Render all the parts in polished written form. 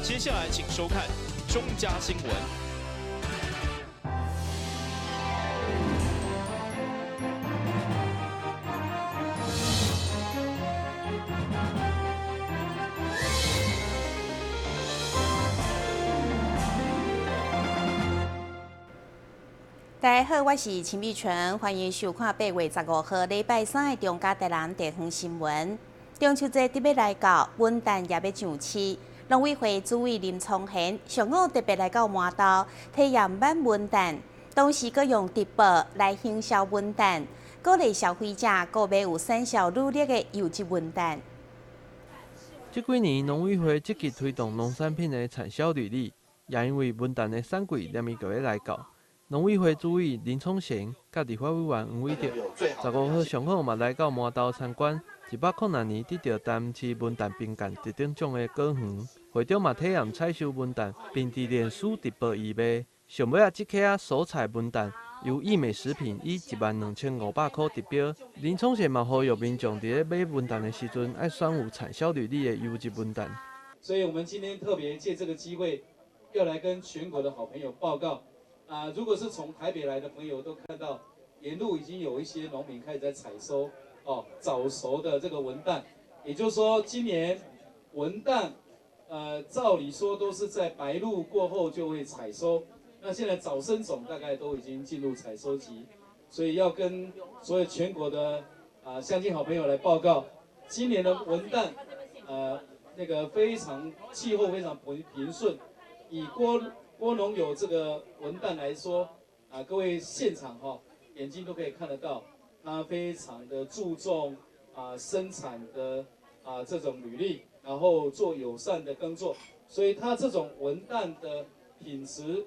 接下来请收看中嘉新闻。大家好，我是秦碧纯，欢迎收看8月15号礼拜三的中嘉台南地方新闻。中秋节特别来到，文旦也要上市。农委会主委林聪贤上午特别来到麻豆，体验版文旦，同时佮用直播来行销文旦，鼓励消费者购买有产销履历的优质文旦。这几年，农委会积极推动农产品的产销履历，也因为文旦的产季连伊个月来到。农委会主委林聪贤甲立法委员黄伟哲15号上午嘛来到麻豆参观100年得到台南市文旦评鉴特等奖的果园，会长嘛体验采收文旦，并伫脸书直播义卖。上尾这颗蔬菜文旦由益美食品以12500块得标。林聪贤嘛呼吁民众伫咧买文旦的时阵，爱选有产销履历的优质文旦。所以我们今天特别借这个机会，要来跟全国的好朋友报告。如果是从台北来的朋友都看到，沿路已经有一些农民开始在采收早熟的这个文旦，也就是说，今年文旦，照理说都是在白露过后就会采收，那现在早生种大概都已经进入采收期，所以要跟所有全国的乡亲好朋友来报告，今年的文旦，那个气候非常平顺，以郭农有这个文旦来说，各位现场眼睛都可以看得到，他非常的注重生产的这种履历，然后做友善的耕作，所以他这种文旦的品质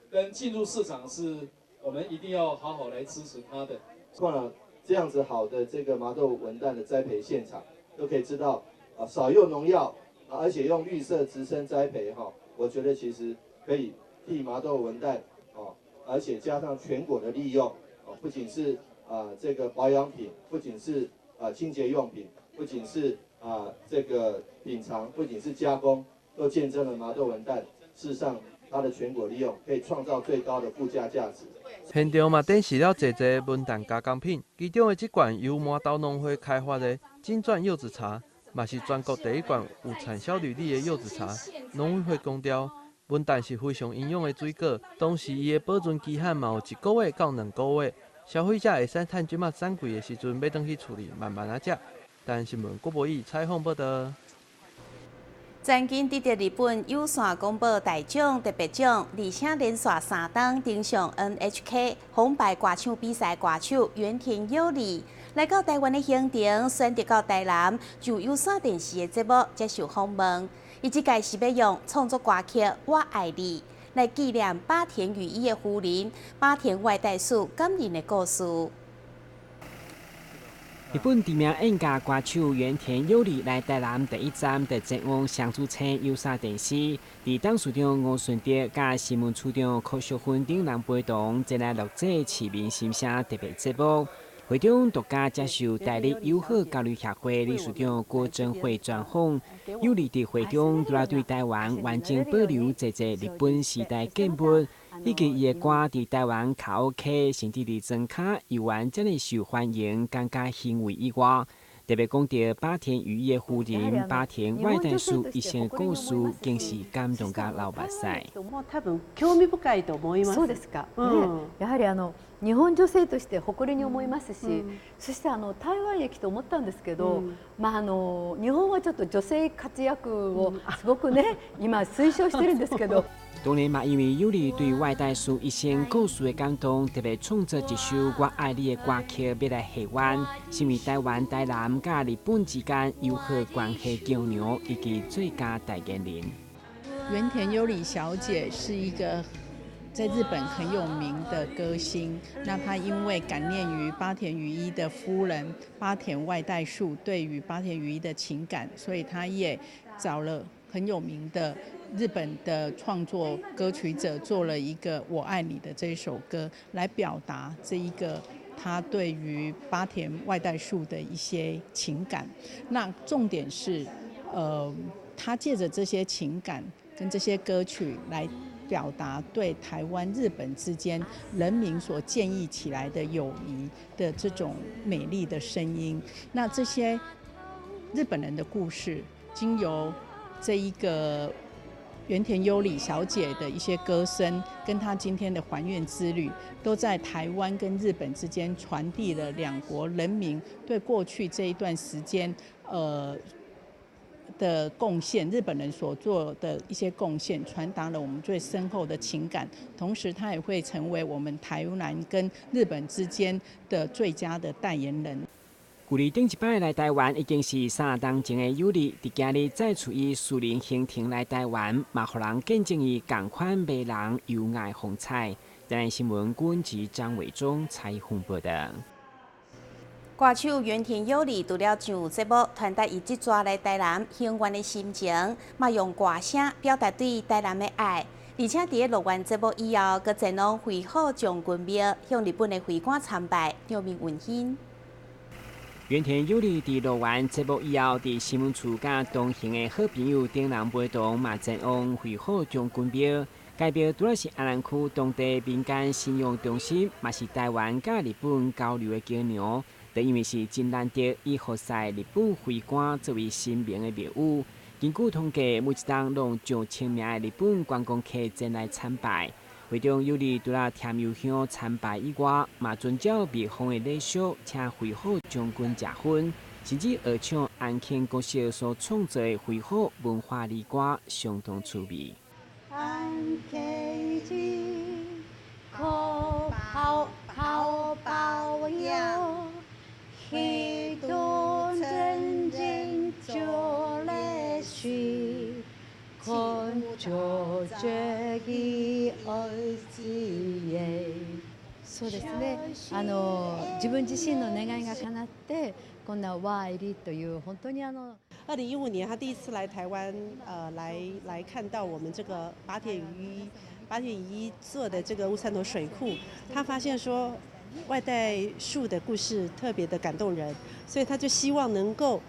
跟进入市场是我们一定要好好来支持他的。逛了这样子好的这个麻豆文旦的栽培现场，都可以知道少用农药而且用绿色直生栽培我觉得其实可以替麻豆文旦而且加上全果的利用不仅是这个保养品，不仅是清洁用品，不仅是这个品尝，不仅是加工，都见证了麻豆文旦事实上它的全果利用可以创造最高的附加价值。现场嘛展示了侪文旦加工品，其中的这罐由麻豆农会开发的金钻柚子茶，嘛是全国第一罐有产销履历的柚子茶。农委会强调，文旦是非常营养的水果，同时伊的保存期限嘛有1个月到2个月，消费者会使趁即马产季的时阵要转去处理，慢慢食。但新闻郭博义采访报道。曾经得日本有线广播大奖特别奖，而且连续3档登上 NHK 红白歌唱比赛歌手原田优里，来到台湾的行程，选择到台南就有线电视的节目接受访问。伊即届是要用创作歌曲《我爱你》来纪念八田雨衣的夫人八田外代树感人的故事。日本知名演歌歌手原田优里来台南第一站就前往相主青有线电视，伫董事长吴顺德甲新闻处长柯淑芬等人陪同，前来录制市民心声特别节目。会中独家接受台日友好交流协会理事长郭珍惠专访，优里伫会中除了对台湾完整保留侪日本时代建物，以及伊的歌伫台湾卡拉 OK 甚至伫庄卡游玩遮尔受欢迎，更加欣慰以外，特别讲到八田雨衣的夫人八田外代树一生的故事，更是感動甲流目屎。多分興味深いと思います。そうですか。やはり日本女性として誇りに思いますし、そして台湾へ来て思ったんですけど、日本はちょっと女性活躍をすごくね今推奨してるんですけど。当然嘛，因为有利对外代书一生故事的感动，特别创作一首《我爱你》的歌曲，要来下湾，是为台湾、台南甲日本之间友好关系桥梁以及最佳代言人。原田优里小姐是一个在日本很有名的歌星，那她因为感念于八田雨衣的夫人八田外代树对于八田雨衣的情感，所以她也找了很有名的日本的创作歌曲者做了一个《我爱你》的这一首歌，来表达这一个他对于八田外代树的一些情感。那重点是，他借着这些情感跟这些歌曲来表达对台湾、日本之间人民所建立起来的友谊的这种美丽的声音。那这些日本人的故事，经由这一个原田优里小姐的一些歌声，跟她今天的还愿之旅，都在台湾跟日本之间传递了两国人民对过去这一段时间的贡献，日本人所做的一些贡献，传达了我们最深厚的情感。同时，它也会成为我们台湾跟日本之间的最佳的代言人。距离顶一摆来台湾已经是3冬前的优里，伫今日再次以私人行程来台湾，嘛，互人见证伊同款迷人优雅风采。台南新闻军及张伟忠采访报道。歌手原田优里除了上节目传达伊即抓来台南行愿的心情，嘛用歌声表达对台南的爱，而且伫录完节目以后，佮前往回火将军庙向日本的会馆参拜，表明温馨。原田优里伫录完节目以后，伫新闻处甲同行的好朋友顶人陪同，嘛前往回火将军庙。该庙除了是安南区当地民间信仰中心，嘛是台湾甲日本交流的桥梁。就因为是真难得，以活塞日本会馆作为新名的庙宇。根据统计，每一档拢上千名的日本观光客前来参拜。会中有利除了添油香参拜以外，嘛遵照庙方的礼俗，请回火将军食薰，甚至学唱安庆国小所创作的回火文化礼歌，相当趣味。安庆之可好保佑。一段真经就来去，看着这一二几耶。そうですね。自分自身の願いが叶って、こんなワイリという本当に2015年他第一次来台湾，来看到我们这个八田雨衣做的这个乌山头水库，他发现说。外带树的故事特别的感动人，所以他就希望能够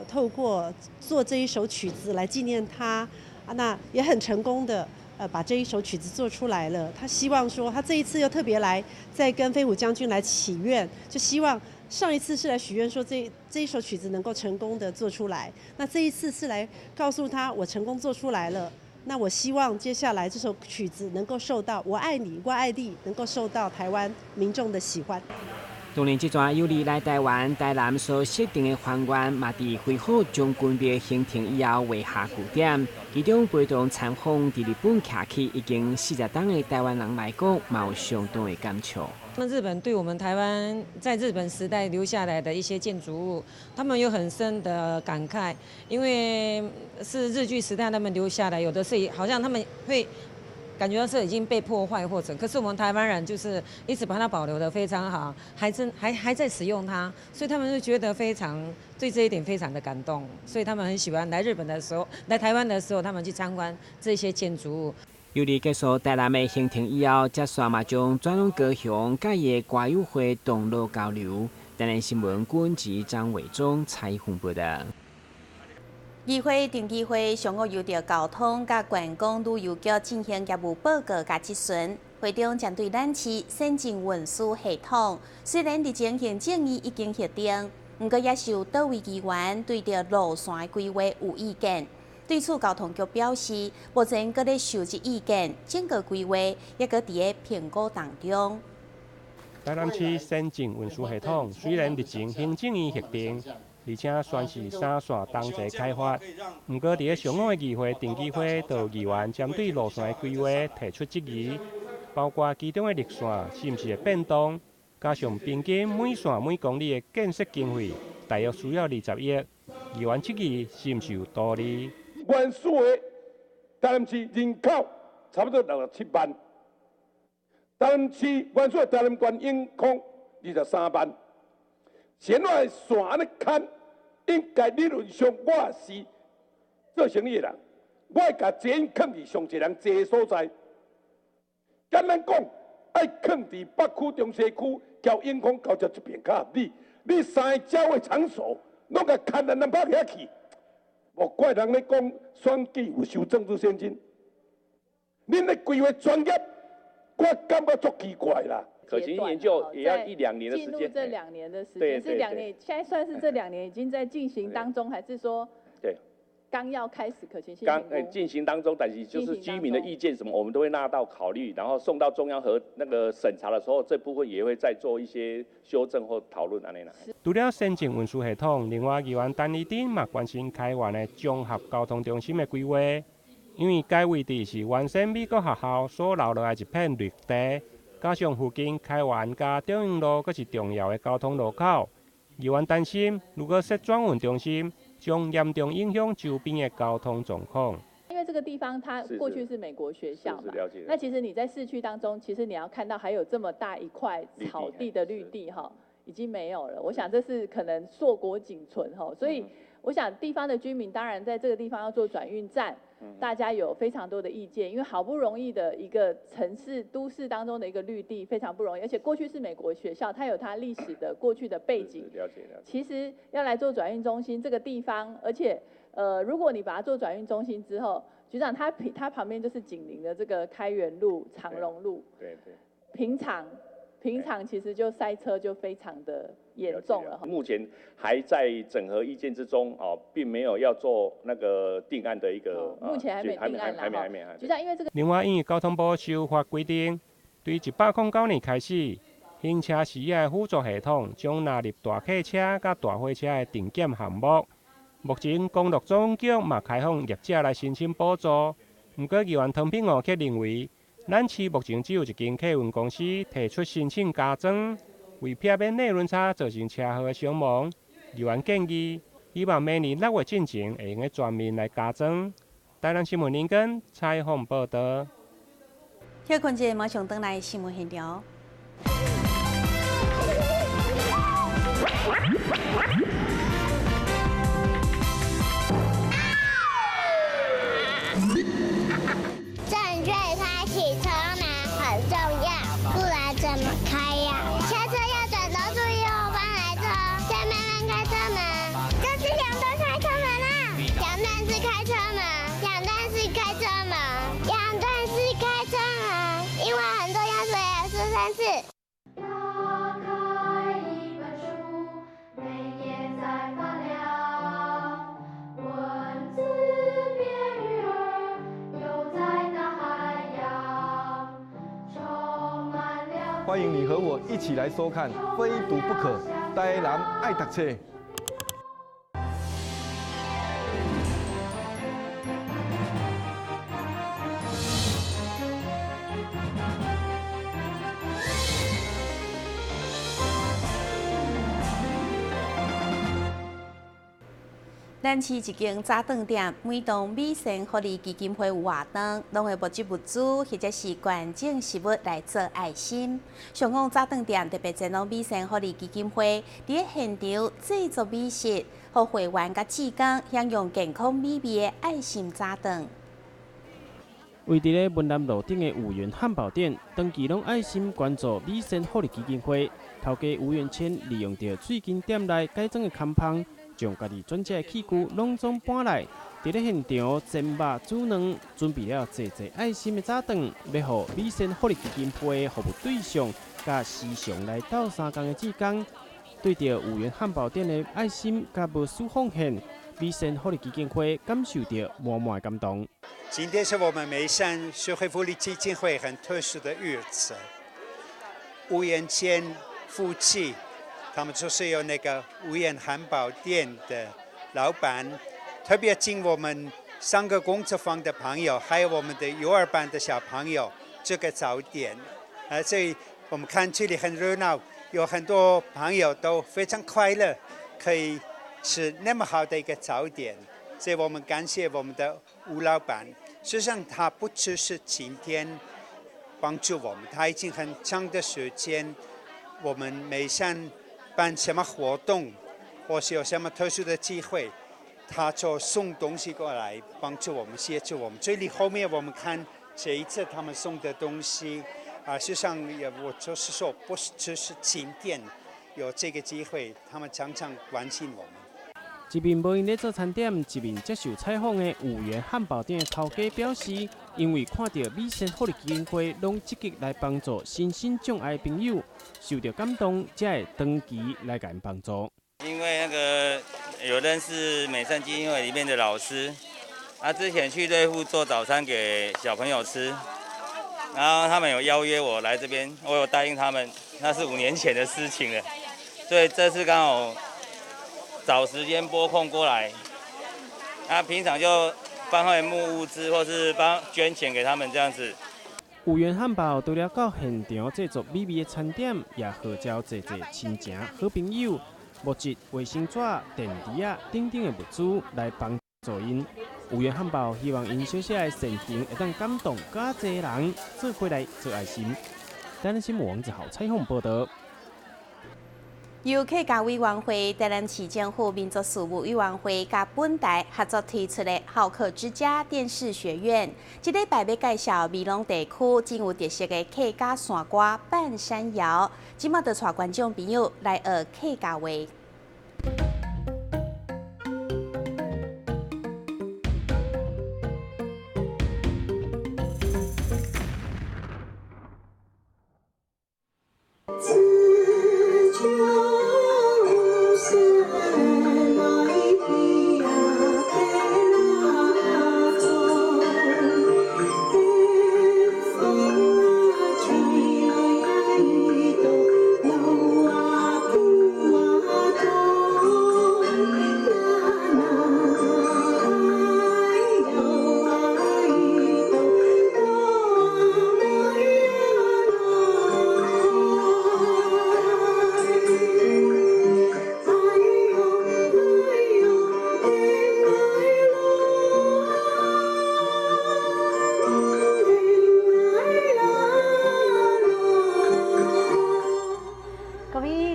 透过做这一首曲子来纪念他，那也很成功的把这一首曲子做出来了。他希望说他这一次又特别来再跟飞虎将军来祈愿，就希望上一次是来许愿说这一首曲子能够成功的做出来，那这一次是来告诉他我成功做出来了。那我希望接下来这首曲子能够受到我爱你，我爱你，能够受到台湾民众的喜欢。当年这段有利来台湾，台南所设定的还愿，嘛伫回火将军庙行程以后画下句点。其中陪同参访伫日本徛起已经40档的台湾人来讲，嘛有相当的感触。那日本对我们台湾在日本时代留下来的一些建筑物，他们有很深的感慨，因为是日据时代他们留下来，有的是好像他们会感觉到是已经被破坏或者，可是我们台湾人就是一直把它保留得非常好，还在使用它，所以他们就觉得非常对这一点非常的感动，所以他们很喜欢来日本的时候，来台湾的时候，他们去参观这些建筑物。由于结束台南的行程以后，接续嘛将转往高雄，甲伊的歌友会同路交流。台南新闻军及张伟忠采访报道。议会定期会上午由着交通甲观光旅游局进行业务报告甲质询，会中针对咱市先进运输系统，虽然日前行政院已经核定，不过也受多位议员对着路线的规划有意见。对此，交通局表示，目前搁咧收集意见，整个规划也搁伫咧评估当中。台南市先进运输系统虽然日前行政院核定，而且宣示3线同齐开发，不过伫上午的议会定期会，就有议员针对路线的规划提出质疑，包括其中的绿线是毋是会变动，加上平均每线每公里的建设经费大约需要20亿，议员质疑是毋是有道理？原始的台南市人口差不多67万，台南市原始的台南县人口23万，现在线安尼看，应该理论上我是做生意的人，我会把钱放伫上侪人济的所在。简单讲，爱放伫北区、中西区、交永康、交接这边较合理。你3个交的场所，拢甲牵咱拍起去。莫怪人咧讲选举有收政治现金，恁咧规划专业，我感觉足奇怪啦。可行性研究也要1-2年的时间。进入这2年的时对间是2年，现在算是这2年已经在进行当中，还是说？对。刚要开始可行性评估，进行当中，但是就是居民的意见什么，我们都会纳到考虑，然后送到中央和那个审查的时候，这部分也会再做一些修正或讨论安尼啦。除了先进运输系统，另外议员陈义珍嘛关心开源的综合交通中心的规划，因为该位置是完善美国学校所留落来一片绿地，加上附近开源加中央路阁是重要的交通路口，议员担心如果设转运中心，将严重影响周边的交通状况。因为这个地方它过去是美国学校嘛，那其实你在市区当中，其实你要看到还有这么大一块草地的绿地哈，已经没有了。我想这是可能硕果仅存哈，所以我想地方的居民当然在这个地方要做转运站，大家有非常多的意见，因为好不容易的一个城市都市当中的一个绿地非常不容易，而且过去是美国学校，它有它历史的过去的背景。了解。其实要来做转运中心这个地方，而且如果你把它做转运中心之后，局长它旁边就是紧邻的这个开元路、长荣路，对。平常其实就塞车就非常的严重了。目前还在整合意见之中哦，并没有要做那个定案的一个。目前还没定案啦。还没。局长，因为这个。另外，因为交通部修法规定，对1809年开始，行车时的辅助系统将纳入大客车甲大货车的定检项目。目前公路总局嘛开放业者来申请补助，不过议员汤品湖却认为。咱市目前只有一间客运公司提出申请加装，为避免内轮差造成车祸的伤亡，议员建议希望明年6月进前会用全面来加装。台南新闻林根采访报道。休困节马上登来新闻现场。欢迎你和我一起来收看《非读不可》，台南爱读册。咱市一间早顿店，每当美生福利基金会有活动，拢会募集物资或者是捐赠食物来做爱心。上港早顿店特别赞助美生福利基金会，伫现场制作美食，互会员甲志工享用健康美味的爱心早顿。位伫咧文南路顶的五元汉堡店，长期拢爱心捐助美生福利基金会。头家吴元谦利用着最近店内改装的空棚。将家己转接的器具拢总搬来，伫咧现场煎肉煮卵，准备了济爱心的早顿，要互美生福利基金会服务对象，甲时常来斗3工的志工，对着五元汉堡店的爱心甲无私奉献，美生福利基金会感受到满满的感动。今天是我们美山社会福利基金会很特殊的日子，吴元谦夫妻。他们就是有那个无烟汉堡店的老板，特别请我们3个工作坊的朋友，还有我们的幼儿班的小朋友这个早点，所以我们看这里很热闹，有很多朋友都非常快乐，可以吃那么好的一个早点，所以我们感谢我们的吴老板。实际上，他不只是今天帮助我们，他已经很长的时间，我们美山。办什么活动，或是有什么特殊的机会，他就送东西过来帮助我们、协助我们。这里后面我们看这一次他们送的东西，事实上我就是说，不只是今天有这个机会，他们常常关心我们。一面无闲咧做餐点，一面接受采访的五元汉堡店的头家表示，因为看到美善福利基金会拢积极来帮助身心障碍朋友，受到感动，才会长期来给人帮助。因为有认识美善基金会里面的老师，之前去瑞富做早餐给小朋友吃，然后他们有邀约我来这边，我有答应他们，那是5年前的事情了，所以这次刚好找时间拨空过来，平常就帮他们募物资，或是捐钱给他们这样子。五元汉堡除了到现场制作美味的餐点，也号召侪亲情好朋友募集卫生纸、电池等等的物资来帮助因。五元汉堡希望因小小的善行会当感动更多人，做回来做爱心。台南新闻王子豪采访报道。由客家委员会、台南市政府民族事务委员会甲本台合作推出的好客之家电视学院，这礼拜要介绍美浓地区真有特色的客家山歌半山谣，即马就带观众朋友来学客家话。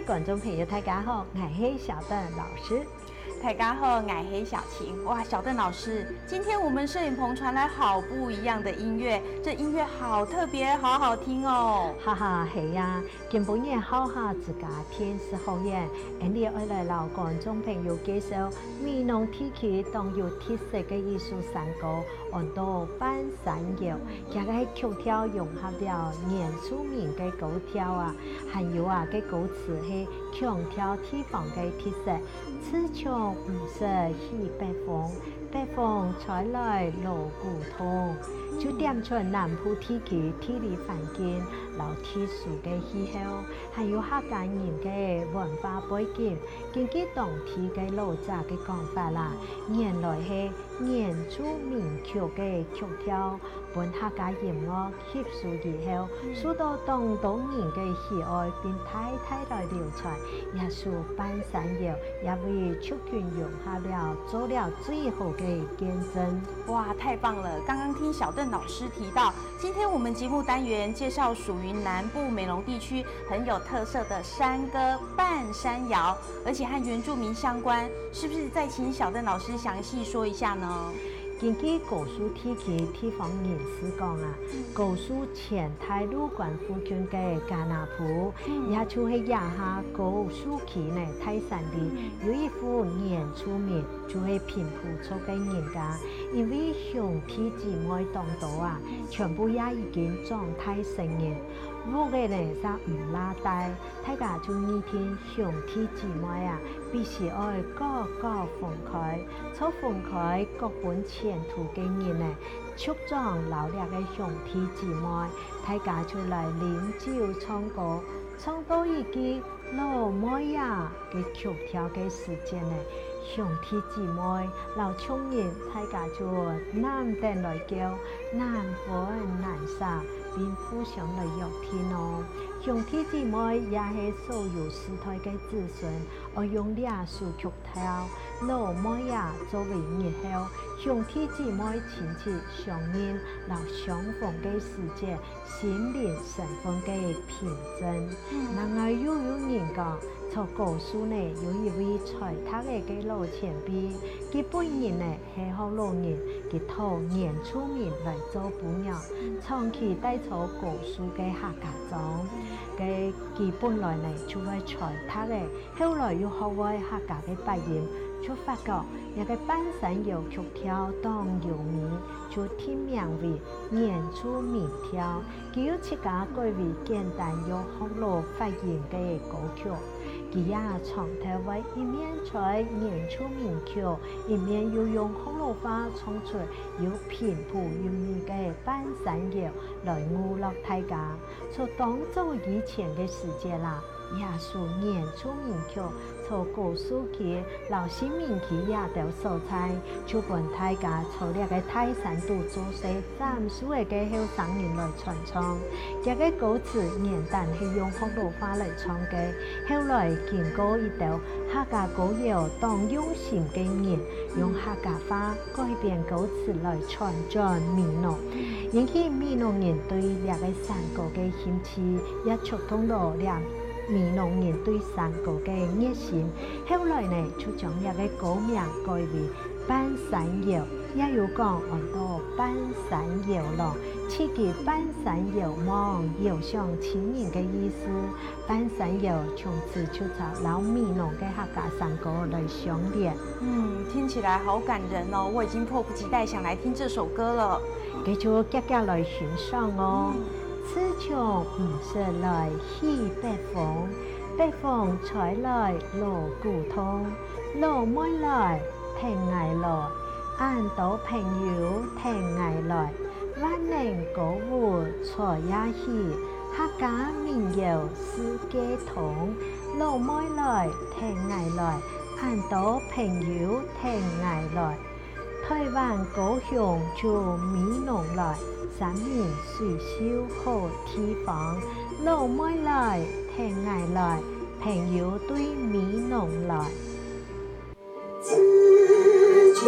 观众朋友，大家好，我是小邓老师。大家好，我是小晴。哇，小邓老师，今天我们摄影棚传来好不一样的音乐，这音乐好特别，好好听哦。哈哈，系呀，根本也好下自家天使好演，你要来老观众朋友介绍美浓地区当有特色嘅艺术山歌，按到半山谣，加个曲调融合了原住民嘅歌调啊，还有嘅歌词系强调地方嘅特色，此处唔是西北风，北风吹来锣鼓痛，就点出南部地区地理环境、老特殊嘅气候，还有客家人嘅文化背景，根據當地嘅老早嘅講法啦，原來係原住民曲嘅曲調，本客家音樂吸收以後，受到當地人嘅喜愛，並代來流傳，也屬半山謠，也為族群融合了，做了最好嘅見證。哇，太棒了！剛剛聽小鄧老師提到，今天我們節目單元介紹屬於南部美濃地區很有特色的山歌半山謠，而且和原住民相關，是不是再請小鄧老師詳細說一下呢？根據高速地區地方人士講啊，高速前太魯關附近嘅加納埔，也就是也下高速期呢泰山里有一戶原住民，就是平埔族嘅人家，因為兄弟姊妹當道啊，全部也已經狀態成人。我嘅呢就唔拉低，大家就呢天兄弟姊妹啊，必須愛個分開，做分開各本前途嘅人呢，促壯老力嘅兄弟姊妹，大家就嚟飲酒唱歌，唱到一句老妹呀嘅曲調嘅時間呢，兄弟姊妹老聰人，大家就男定來叫，男分男殺。並互相來聊天哦，兄弟姊妹也係所有時代嘅子孫，我用倆首曲調，老妹呀作為日後，兄弟姊妹親切相應，留相逢嘅時節，心靈神風嘅平靜。另外又有人講，從高速呢有一位在他嘅老前輩，佢本人呢係好老人，佢討原住民來做伴娘，長期帶走高速嘅客家莊，佢本來呢就係在他嘅，後來又學會客家嘅發音，就发觉一个半山腰曲条当有名，就天名为年初名条，佢有7家改为简单又好路发现嘅歌曲。佢也创台为一面在年初名曲，一面又用好路话唱出有偏谱韵味嘅半山腰来娱乐大家。就当做以前嘅世界啦，也是年初名曲。从古书起，老新名起也都素材，就本大家从这个泰山度做些暂时的后生人来传唱。这个歌词简单是用福州话来唱的，后来经过一道客家歌谣当用心的人，用客家话改变歌词来传传闽南，引起闽南人对这个山歌的兴趣，也触动到了闽南人对山歌的热心，后来呢，就将一个歌名改为半山腰，也有讲很多半山腰咯。刺激半山腰望遥想亲人的意思。半山腰从此就找老闽南的客家山歌来相连。听起来好感人哦！我已经迫不及待想来听这首歌了。继续接下来欣赏哦。此場唔是來喜北風，北風吹來鑼鼓通，鑼妹來聽藝來，按到朋友聽藝來，萬年歌舞才也喜，客家民謠世界通，鑼妹來聽藝來，按到朋友聽藝來，台灣高雄就闽南來。三面水秀好地方，老妹來，聽藝來，朋友對闽南來。自就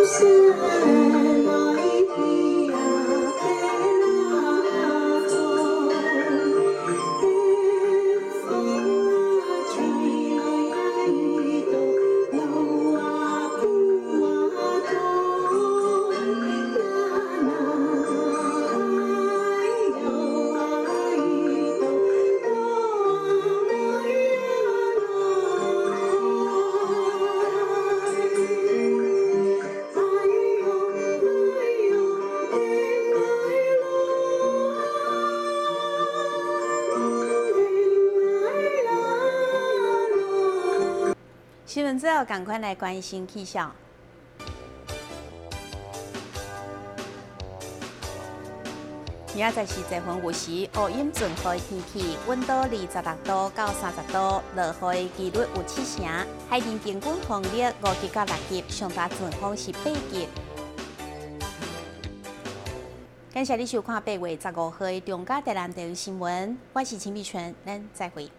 是來一呀新闻之后，赶快来关心气象。明仔载是节分有时，乌阴顺好的天气，温度26度到30度，落雨的几率有7成，海面平均风力5级到6级，上大阵风是8级。感谢你收看8月15号的中嘉台南地区新闻，我是陈碧纯，咱再会。